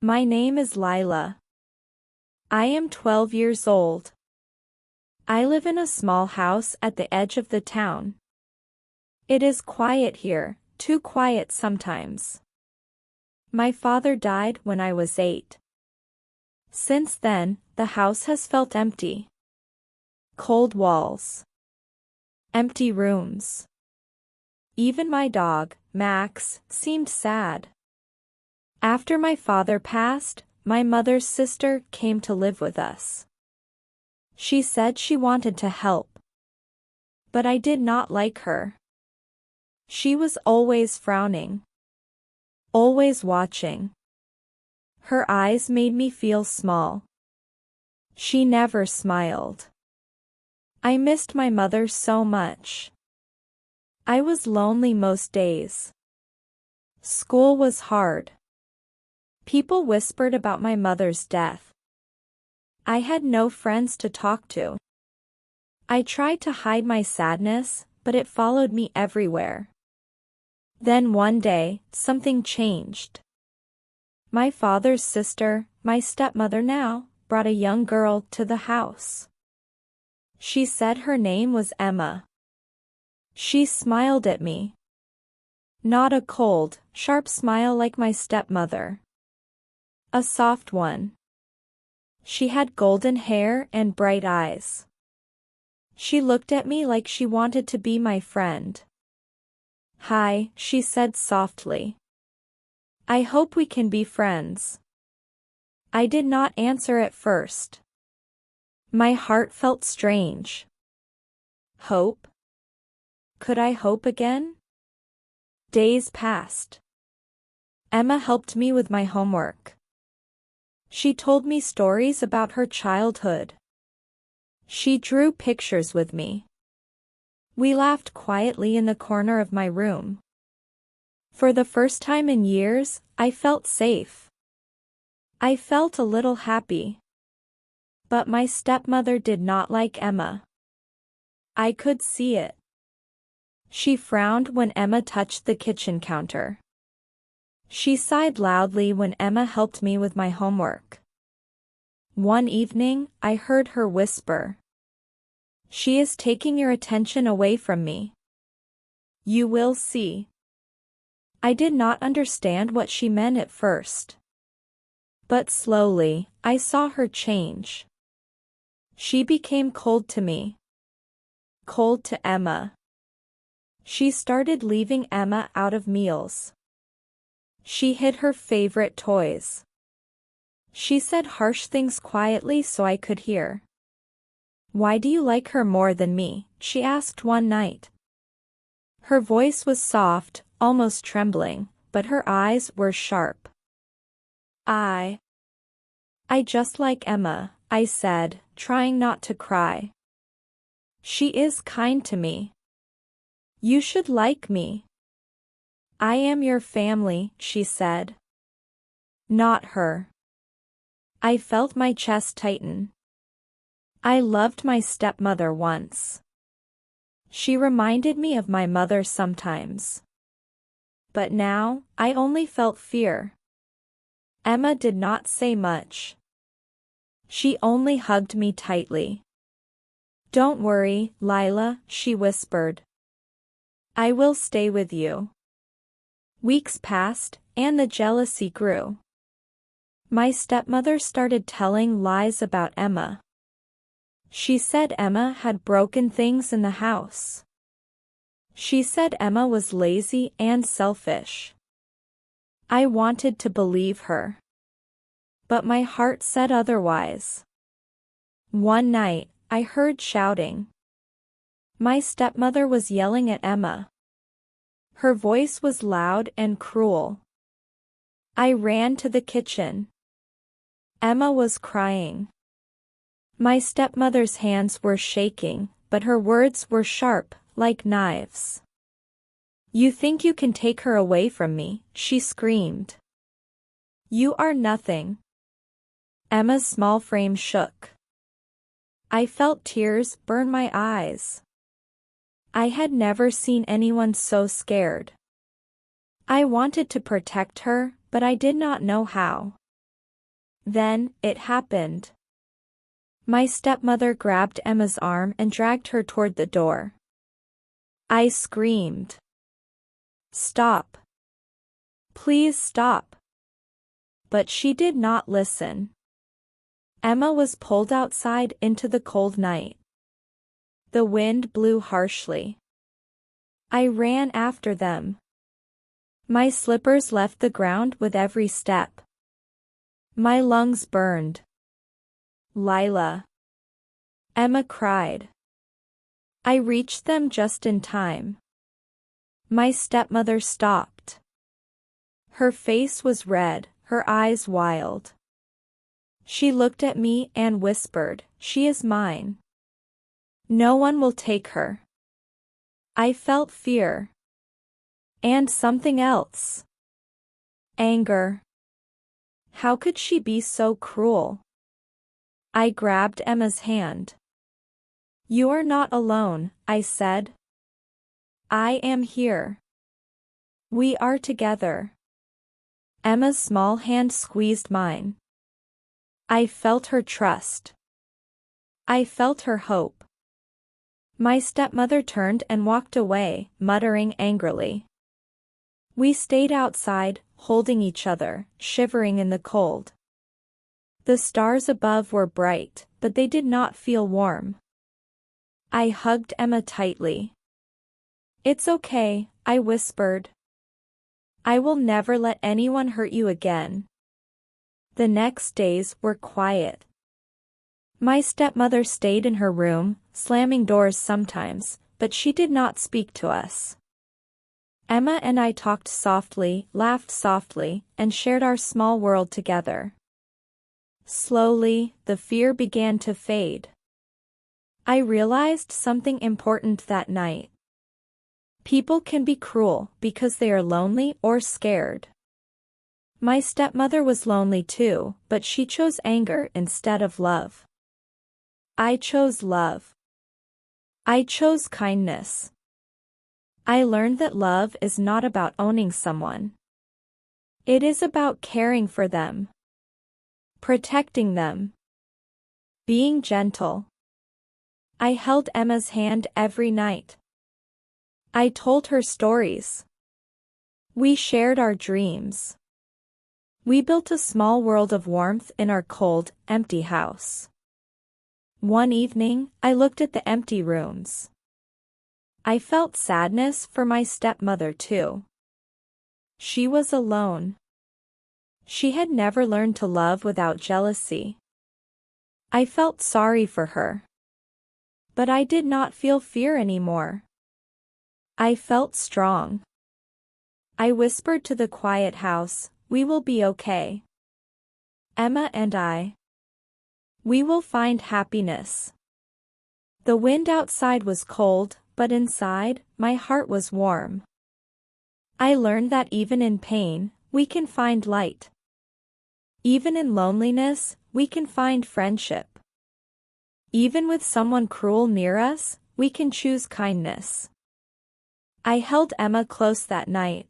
My name is Lila. I am 12 years old. I live in a small house at the edge of the town. It is quiet here, too quiet sometimes. My father died when I was 8. Since then, the house has felt empty. Cold walls. Empty rooms. Even my dog, Max, seemed sad. After my father passed, my mother's sister came to live with us. She said she wanted to help. But I did not like her. She was always frowning. Always watching. Her eyes made me feel small. She never smiled. I missed my mother so much. I was lonely most days. School was hard. People whispered about my mother's death. I had no friends to talk to. I tried to hide my sadness, but it followed me everywhere. Then one day, something changed. My father's sister, my stepmother now, brought a young girl to the house. She said her name was Emma. She smiled at me. Not a cold, sharp smile like my stepmother. A soft one. She had golden hair and bright eyes. She looked at me like she wanted to be my friend. "Hi," she said softly. "I hope we can be friends." I did not answer at first. My heart felt strange. Hope? Could I hope again? Days passed. Emma helped me with my homework. She told me stories about her childhood. She drew pictures with me. We laughed quietly in the corner of my room. For the first time in years, I felt safe. I felt a little happy. But my stepmother did not like Emma. I could see it. She frowned when Emma touched the kitchen counter. She sighed loudly when Emma helped me with my homework. One evening, I heard her whisper. "She is taking your attention away from me. You will see." I did not understand what she meant at first. But slowly, I saw her change. She became cold to me. Cold to Emma. She started leaving Emma out of meals. She hid her favorite toys. She said harsh things quietly so I could hear. "Why do you like her more than me?" she asked one night. Her voice was soft, almost trembling, but her eyes were sharp. I just like Emma," I said, trying not to cry. "She is kind to me. You should like me." "I am your family," she said. Not her. I felt my chest tighten. I loved my stepmother once. She reminded me of my mother sometimes. But now, I only felt fear. Emma did not say much. She only hugged me tightly. "Don't worry, Lila," she whispered. "I will stay with you." Weeks passed, and the jealousy grew. My stepmother started telling lies about Emma. She said Emma had broken things in the house. She said Emma was lazy and selfish. I wanted to believe her. But my heart said otherwise. One night, I heard shouting. My stepmother was yelling at Emma. Her voice was loud and cruel. I ran to the kitchen. Emma was crying. My stepmother's hands were shaking, but her words were sharp, like knives. "You think you can take her away from me," she screamed. "You are nothing." Emma's small frame shook. I felt tears burn my eyes. I had never seen anyone so scared. I wanted to protect her, but I did not know how. Then, it happened. My stepmother grabbed Emma's arm and dragged her toward the door. I screamed. Stop. Please stop. But she did not listen. Emma was pulled outside into the cold night. The wind blew harshly. I ran after them. My slippers left the ground with every step. My lungs burned. Lila. Emma cried. I reached them just in time. My stepmother stopped. Her face was red, her eyes wild. She looked at me and whispered, "She is mine. No one will take her." I felt fear. And something else. Anger. How could she be so cruel? I grabbed Emma's hand. "You are not alone," I said. "I am here. We are together." Emma's small hand squeezed mine. I felt her trust. I felt her hope. My stepmother turned and walked away, muttering angrily. We stayed outside, holding each other, shivering in the cold. The stars above were bright, but they did not feel warm. I hugged Emma tightly. "It's okay," I whispered. "I will never let anyone hurt you again." The next days were quiet. My stepmother stayed in her room, slamming doors sometimes, but she did not speak to us. Emma and I talked softly, laughed softly, and shared our small world together. Slowly, the fear began to fade. I realized something important that night. People can be cruel because they are lonely or scared. My stepmother was lonely too, but she chose anger instead of love. I chose love. I chose kindness. I learned that love is not about owning someone. It is about caring for them, protecting them, being gentle. I held Emma's hand every night. I told her stories. We shared our dreams. We built a small world of warmth in our cold, empty house. One evening, I looked at the empty rooms. I felt sadness for my stepmother too. She was alone. She had never learned to love without jealousy. I felt sorry for her. But I did not feel fear anymore. I felt strong. I whispered to the quiet house, "We will be okay. Emma and I. We will find happiness." The wind outside was cold, but inside, my heart was warm. I learned that even in pain, we can find light. Even in loneliness, we can find friendship. Even with someone cruel near us, we can choose kindness. I held Emma close that night.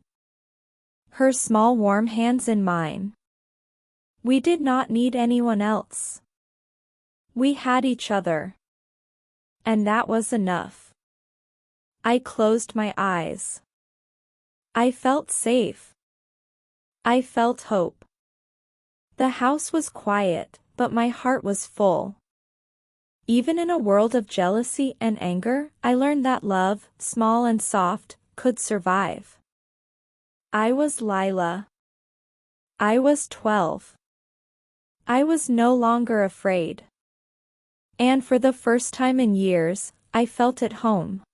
Her small warm hands in mine. We did not need anyone else. We had each other. And that was enough. I closed my eyes. I felt safe. I felt hope. The house was quiet, but my heart was full. Even in a world of jealousy and anger, I learned that love, small and soft, could survive. I was Lila. I was 12. I was no longer afraid. And for the first time in years, I felt at home.